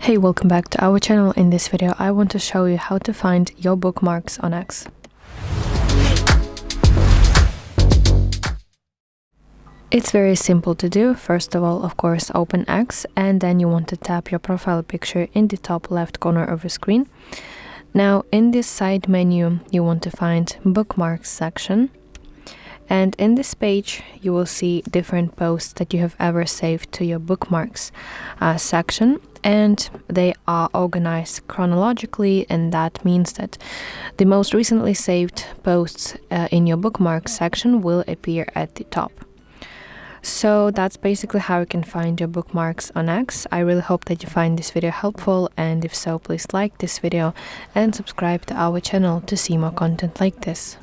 Hey, welcome back to our channel. In this video I want to show you how to find your bookmarks on X. It's very simple to do. First of all, of course, open X, and then you want to tap your profile picture in the top left corner of your screen. Now in this side menu you want to find Bookmarks section, and in this page you will see different posts that you have ever saved to your Bookmarks section, and they are organized chronologically, and that means that the most recently saved posts in your Bookmarks section will appear at the top. So that's basically how you can find your bookmarks on X. I really hope that you find this video helpful, and if so, please like this video and subscribe to our channel to see more content like this.